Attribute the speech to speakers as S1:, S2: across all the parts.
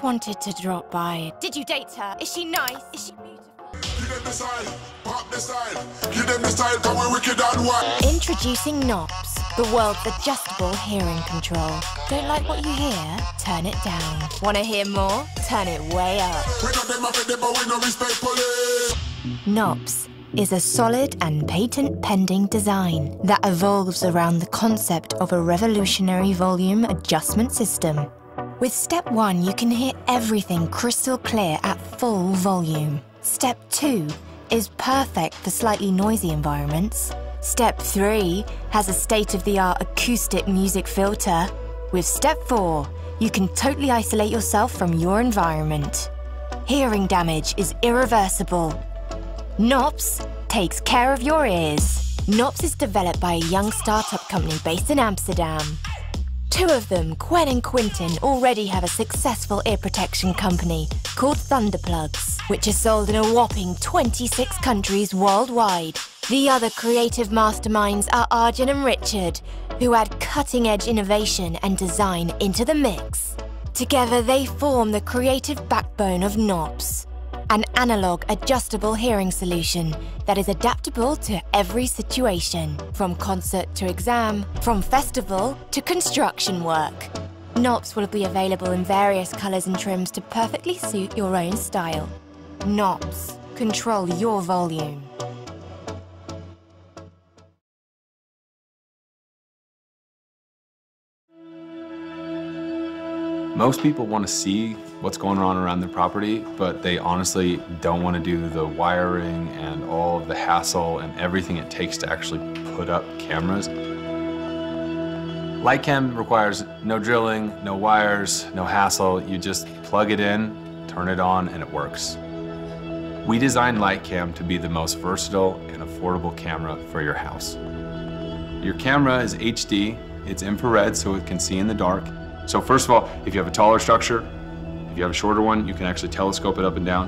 S1: just wanted to drop by.
S2: Did you date her? Is she nice? Is she beautiful?
S3: Give them the style, pop the style. Give them the style, cause we're wicked and wild.
S1: Introducing Knops, the world's adjustable hearing control. Don't like what you hear? Turn it down. Want to hear more? Turn it way up.
S3: We know them offended, but we no respect police.
S1: Knops is a solid and patent-pending design that evolves around the concept of a revolutionary volume adjustment system. With Step 1, you can hear everything crystal clear at full volume. Step 2 is perfect for slightly noisy environments. Step 3 has a state-of-the-art acoustic music filter. With Step 4, you can totally isolate yourself from your environment. Hearing damage is irreversible. Knops takes care of your ears. Knops is developed by a young startup company based in Amsterdam. Two of them, Gwen and Quintin, already have a successful ear protection company called Thunderplugs, which is sold in a whopping 26 countries worldwide. The other creative masterminds are Arjun and Richard, who add cutting-edge innovation and design into the mix. Together, they form the creative backbone of Knops, an analog adjustable hearing solution that is adaptable to every situation, from concert to exam, from festival to construction work. Knops will be available in various colors and trims to perfectly suit your own style. Knops, control your volume.
S4: Most people want to see what's going on around their property, but they honestly don't want to do the wiring and all of the hassle and everything it takes to actually put up cameras. LightCam requires no drilling, no wires, no hassle. You just plug it in, turn it on, and it works. We designed LightCam to be the most versatile and affordable camera for your house. Your camera is HD, it's infrared so it can see in the dark. So first of all, if you have a taller structure, if you have a shorter one, you can actually telescope it up and down.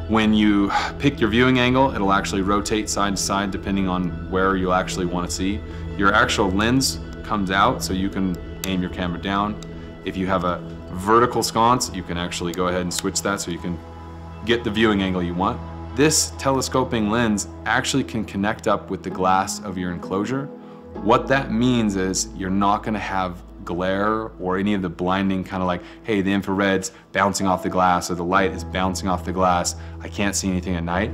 S4: When you pick your viewing angle, it'll actually rotate side to side depending on where you'll actually want to see. Your actual lens comes out so you can aim your camera down. If you have a vertical sconce, you can actually go ahead and switch that so you can get the viewing angle you want. This telescoping lens actually can connect up with the glass of your enclosure. What that means is you're not going to have glare or any of the blinding kind of like, hey, the infrared's bouncing off the glass or the light is bouncing off the glass. I can't see anything at night.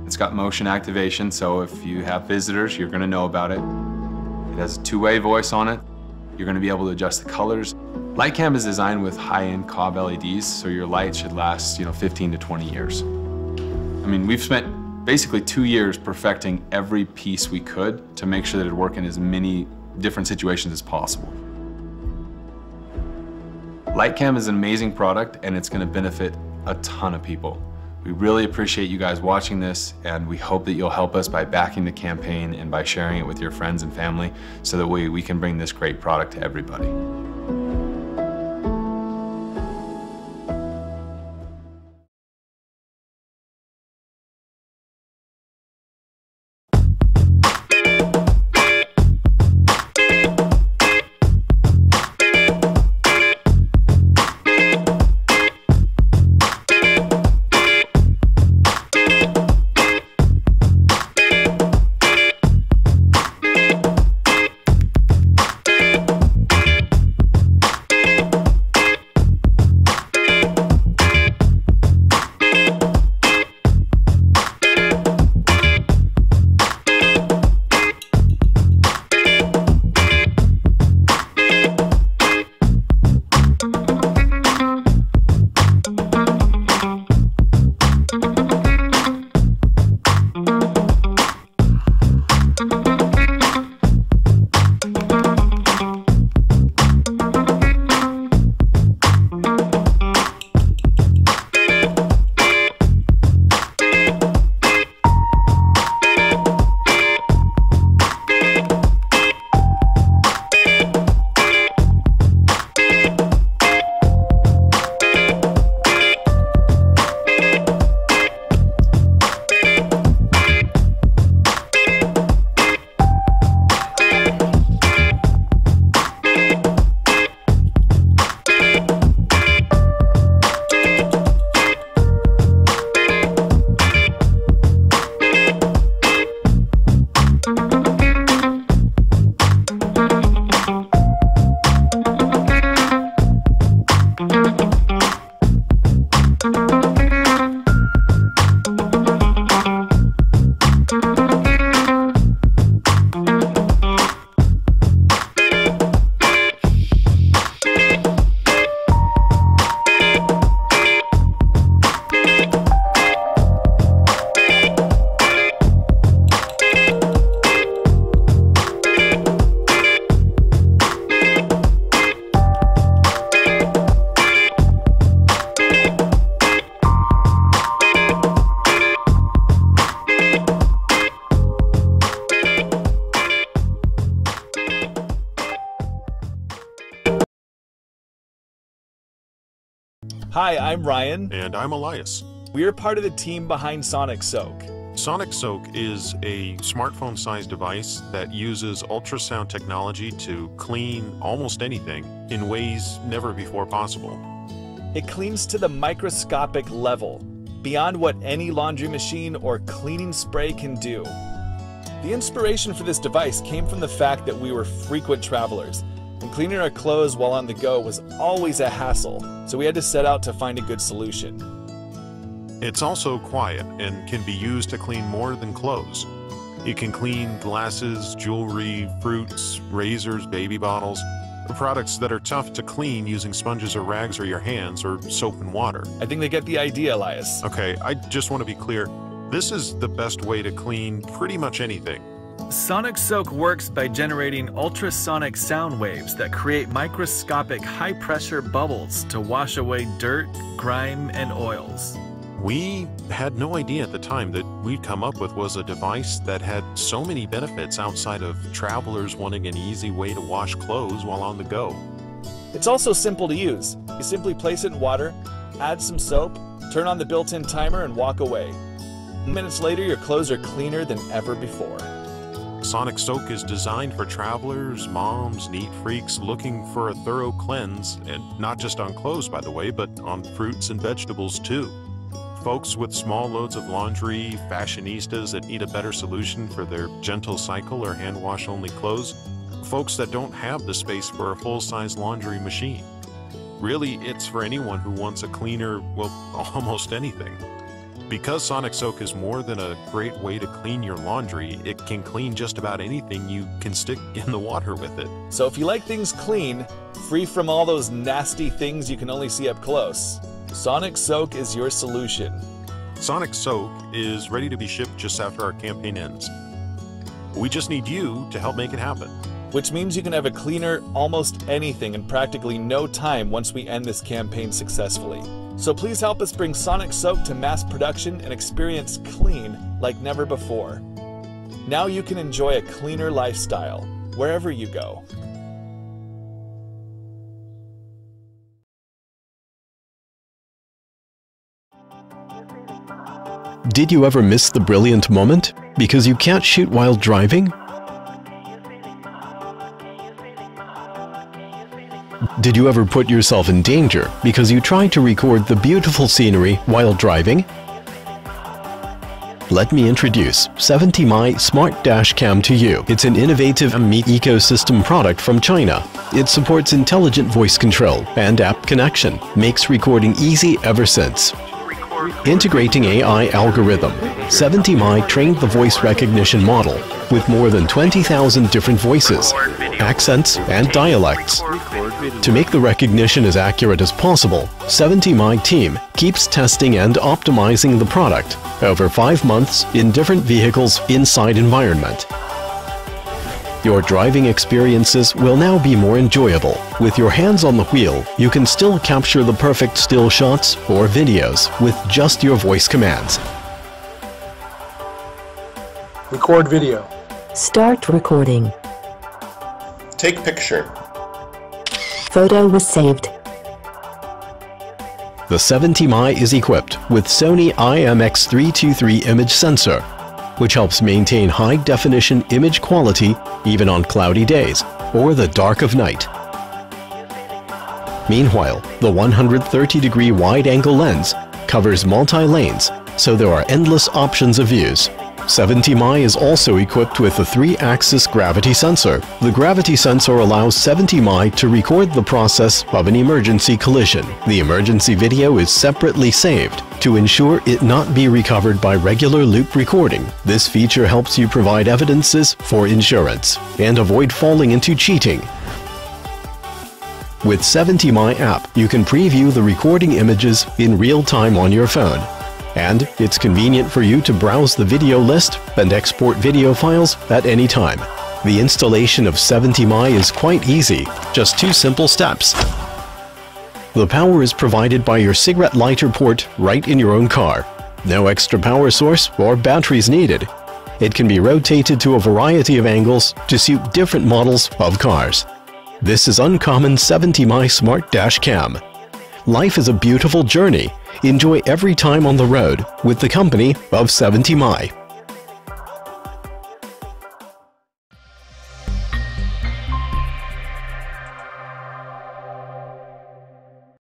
S4: It's got motion activation, so if you have visitors, you're going to know about it. It has a two-way voice on it. You're going to be able to adjust the colors. LightCam is designed with high-end cob LEDs, so your light should last 15 to 20 years. I mean, we've spent basically 2 years perfecting every piece we could to make sure that it'd work in as many different situations as possible. LightCam is an amazing product and it's going to benefit a ton of people. We really appreciate you guys watching this, and we hope that you'll help us by backing the campaign and by sharing it with your friends and family so that we can bring this great product to everybody.
S5: Hi, I'm Ryan.
S6: And I'm Elias.
S5: We're part of the team behind Sonic Soak.
S6: Sonic Soak is a smartphone-sized device that uses ultrasound technology to clean almost anything in ways never before possible.
S5: It cleans to the microscopic level, beyond what any laundry machine or cleaning spray can do. The inspiration for this device came from the fact that we were frequent travelers, and cleaning our clothes while on the go was always a hassle, so we had to set out to find a good solution.
S6: It's also quiet and can be used to clean more than clothes. It can clean glasses, jewelry, fruits, razors, baby bottles, products that are tough to clean using sponges or rags or your hands or soap and water.
S5: I think they get the idea, Elias.
S6: Okay, I just want to be clear. This is the best way to clean pretty much anything.
S7: Sonic Soak works by generating ultrasonic sound waves that create microscopic high-pressure bubbles to wash away dirt, grime, and oils.
S6: We had no idea at the time that we'd come up with was a device that had so many benefits outside of travelers wanting an easy way to wash clothes while on the go.
S5: It's also simple to use. You simply place it in water, add some soap, turn on the built-in timer, and walk away. Minutes later, your clothes are cleaner than ever before.
S6: Sonic Soak is designed for travelers, moms, neat freaks looking for a thorough cleanse, and not just on clothes, by the way, but on fruits and vegetables too. Folks with small loads of laundry, fashionistas that need a better solution for their gentle cycle or hand wash only clothes, folks that don't have the space for a full-size laundry machine. Really, it's for anyone who wants a cleaner, well, almost anything. Because Sonic Soak is more than a great way to clean your laundry, it can clean just about anything you can stick in the water with it.
S5: So if you like things clean, free from all those nasty things you can only see up close, Sonic Soak is your solution.
S6: Sonic Soak is ready to be shipped just after our campaign ends. We just need you to help make it happen.
S5: Which means you can have a cleaner almost anything in practically no time once we end this campaign successfully. So please help us bring Sonic Soak to mass production and experience clean like never before. Now you can enjoy a cleaner lifestyle wherever you go.
S8: Did you ever miss the brilliant moment because you can't shoot while driving? Did you ever put yourself in danger because you tried to record the beautiful scenery while driving? Let me introduce 70My Smart Dash Cam to you. It's an innovative meat ecosystem product from China. It supports intelligent voice control and app connection, makes recording easy ever since. Integrating AI algorithm, 70My trained the voice recognition model with more than 20,000 different voices, accents, and dialects. To make the recognition as accurate as possible, 70My team keeps testing and optimizing the product over 5 months in different vehicles' inside environment. Your driving experiences will now be more enjoyable. With your hands on the wheel, you can still capture the perfect still shots or videos with just your voice commands.
S9: Record video.
S10: Start recording.
S11: Take picture.
S10: Photo was saved.
S8: The 70My is equipped with Sony IMX323 image sensor, which helps maintain high-definition image quality even on cloudy days or the dark of night. Meanwhile, the 130-degree wide-angle lens covers multi-lanes, so there are endless options of views. 70My is also equipped with a 3-axis gravity sensor. The gravity sensor allows 70My to record the process of an emergency collision. The emergency video is separately saved to ensure it not be recovered by regular loop recording. This feature helps you provide evidences for insurance and avoid falling into cheating. With 70My app, you can preview the recording images in real time on your phone. And it's convenient for you to browse the video list and export video files at any time. The installation of 70My is quite easy, just 2 simple steps. The power is provided by your cigarette lighter port right in your own car. No extra power source or batteries needed. It can be rotated to a variety of angles to suit different models of cars. This is uncommon 70My Smart Dash Cam. Life is a beautiful journey. Enjoy every time on the road with the company of 70 Mi.